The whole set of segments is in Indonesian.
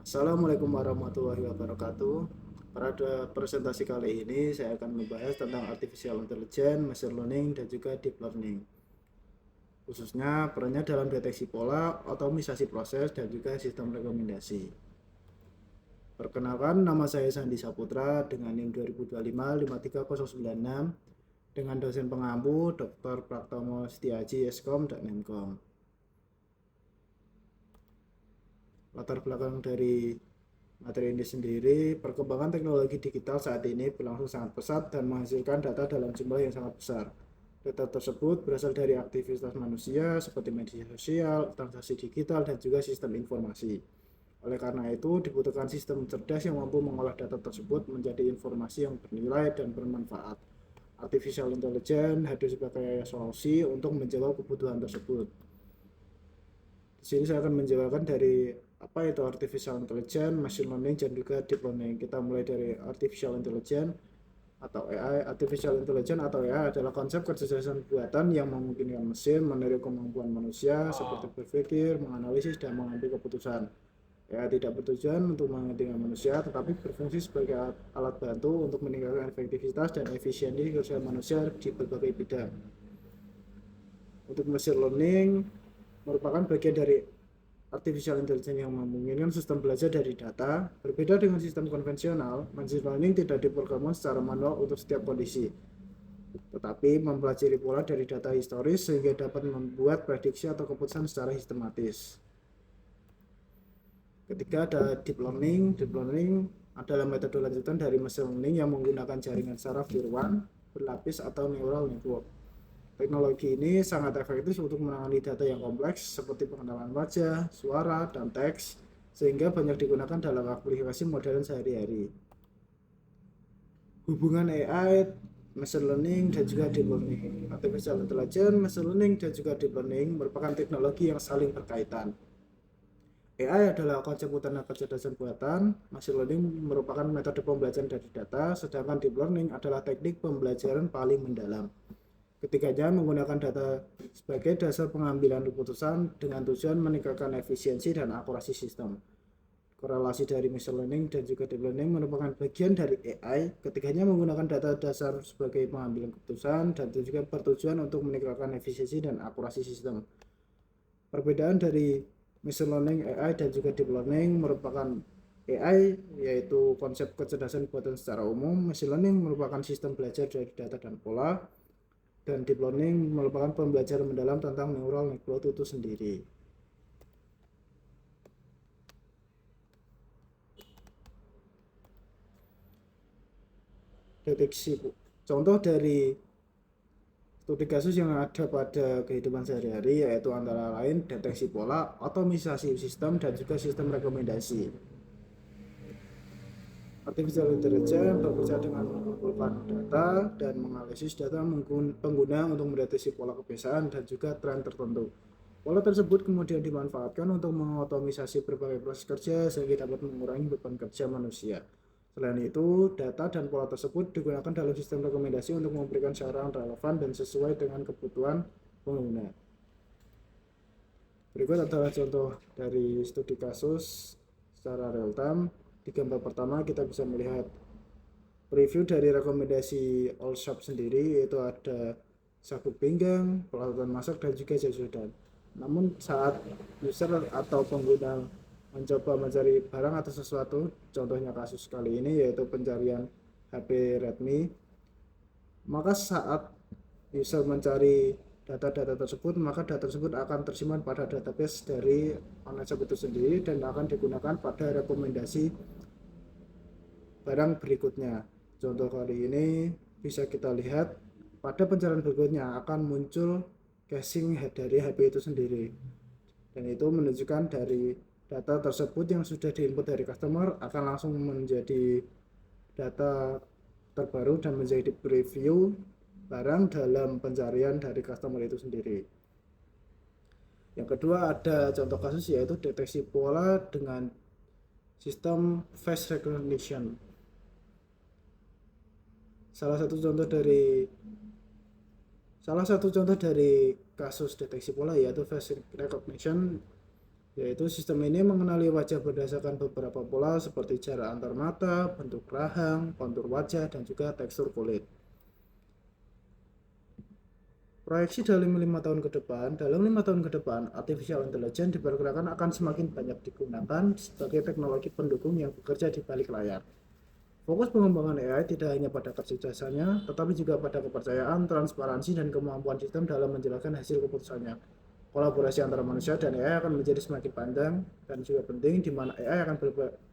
Assalamualaikum warahmatullahi wabarakatuh. Pada presentasi kali ini saya akan membahas tentang artificial intelligence, machine learning, dan juga deep learning. Khususnya perannya dalam deteksi pola, otomisasi proses, dan juga sistem rekomendasi. Perkenalkan, nama saya Sandi Saputra dengan NIM 2025-53096 dengan dosen pengampu Dr. Praktomo Setiaji Eskom dan Nemkom. Latar belakang dari materi ini sendiri, perkembangan teknologi digital saat ini berlangsung sangat pesat dan menghasilkan data dalam jumlah yang sangat besar. Data tersebut berasal dari aktivitas manusia seperti media sosial, transaksi digital, dan juga sistem informasi. Oleh karena itu, dibutuhkan sistem cerdas yang mampu mengolah data tersebut menjadi informasi yang bernilai dan bermanfaat. Artificial intelligence hadir sebagai solusi untuk menjawab kebutuhan tersebut. Di sini saya akan menjelaskan dari apa itu artificial intelligence, machine learning, dan juga deep learning. Kita mulai dari artificial intelligence atau AI. Artificial intelligence atau AI adalah konsep kecerdasan buatan yang memungkinkan mesin meniru kemampuan manusia seperti berpikir, menganalisis, dan mengambil keputusan. AI tidak bertujuan untuk menggantikan manusia, tetapi berfungsi sebagai alat bantu untuk meningkatkan efektivitas dan efisiensi kerja manusia di berbagai bidang. Untuk machine learning merupakan bagian dari artificial intelligence yang memungkinkan sistem belajar dari data. Berbeda dengan sistem konvensional, machine learning tidak diprogramkan secara manual untuk setiap kondisi, tetapi mempelajari pola dari data historis sehingga dapat membuat prediksi atau keputusan secara sistematis. Ketika ada deep learning adalah metode lanjutan dari machine learning yang menggunakan jaringan saraf tiruan, berlapis atau neural network. Teknologi ini sangat efektif untuk menangani data yang kompleks seperti pengenalan wajah, suara, dan teks, sehingga banyak digunakan dalam aplikasi modern sehari-hari. Hubungan AI, machine learning, dan juga deep learning. Artificial intelligence, machine learning, dan juga deep learning merupakan teknologi yang saling berkaitan. AI adalah konsep utama kecerdasan buatan, machine learning merupakan metode pembelajaran dari data, sedangkan deep learning adalah teknik pembelajaran paling mendalam. Ketiganya menggunakan data sebagai dasar pengambilan keputusan dengan tujuan meningkatkan efisiensi dan akurasi sistem. Korelasi dari machine learning dan juga deep learning merupakan bagian dari AI. Ketiganya menggunakan data dasar sebagai pengambilan keputusan dan juga bertujuan untuk meningkatkan efisiensi dan akurasi sistem. Perbedaan dari machine learning, AI, dan juga deep learning merupakan AI yaitu konsep kecerdasan buatan secara umum, machine learning merupakan sistem belajar dari data dan pola, dan deep learning merupakan pembelajaran mendalam tentang neural network itu sendiri. Deteksi contoh dari studi kasus yang ada pada kehidupan sehari-hari yaitu antara lain deteksi pola, otomisasi sistem, dan juga sistem rekomendasi. Artificial intelligence bekerja dengan mengumpulkan data dan menganalisis data pengguna untuk mendeteksi pola kebiasaan dan juga tren tertentu. Pola tersebut kemudian dimanfaatkan untuk mengotomisasi berbagai proses kerja sehingga dapat mengurangi beban kerja manusia. Selain itu, data dan pola tersebut digunakan dalam sistem rekomendasi untuk memberikan saran relevan dan sesuai dengan kebutuhan pengguna. Berikut adalah contoh dari studi kasus secara real time. Di gambar pertama kita bisa melihat review dari rekomendasi all shop sendiri, yaitu ada sabuk pinggang, peralatan masak, dan juga jas hujan. Namun saat user atau pengguna mencoba mencari barang atau sesuatu, contohnya kasus kali ini yaitu pencarian HP Redmi, maka saat user mencari data-data tersebut, maka data tersebut akan tersimpan pada database dari online shop itu sendiri dan akan digunakan pada rekomendasi barang berikutnya. Contoh kali ini bisa kita lihat pada pencarian berikutnya akan muncul caching dari HP itu sendiri, dan itu menunjukkan dari data tersebut yang sudah diinput dari customer akan langsung menjadi data terbaru dan menjadi preview barang dalam pencarian dari customer itu sendiri. Yang kedua ada contoh kasus yaitu deteksi pola dengan sistem face recognition. Salah satu contoh dari kasus deteksi pola yaitu face recognition yaitu sistem ini mengenali wajah berdasarkan beberapa pola seperti jarak antar mata, bentuk rahang, kontur wajah, dan juga tekstur kulit. Proyeksi dalam 5 tahun ke depan, artificial intelligence diperkirakan akan semakin banyak digunakan sebagai teknologi pendukung yang bekerja di balik layar. Fokus pengembangan AI tidak hanya pada kecerdasannya, tetapi juga pada kepercayaan, transparansi, dan kemampuan sistem dalam menjelaskan hasil keputusannya. Kolaborasi antara manusia dan AI akan menjadi semakin panjang dan juga penting, di mana AI akan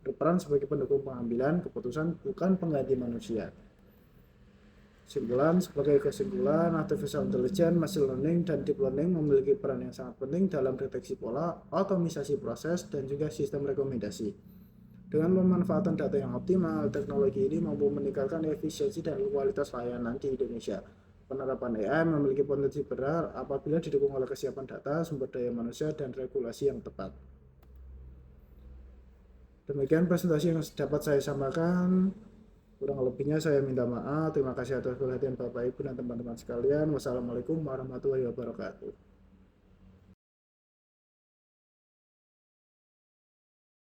berperan sebagai pendukung pengambilan keputusan, bukan pengganti manusia. Sebagai kesimpulan, artificial intelligence, machine learning, dan deep learning memiliki peran yang sangat penting dalam deteksi pola, otomisasi proses, dan juga sistem rekomendasi. Dengan pemanfaatan data yang optimal, teknologi ini mampu meningkatkan efisiensi dan kualitas layanan di Indonesia. Penerapan AI memiliki potensi besar apabila didukung oleh kesiapan data, sumber daya manusia, dan regulasi yang tepat. Demikian presentasi yang dapat saya sampaikan. Kurang lebihnya saya minta maaf. Terima kasih atas perhatian Bapak Ibu dan teman-teman sekalian. Wassalamualaikum warahmatullahi wabarakatuh.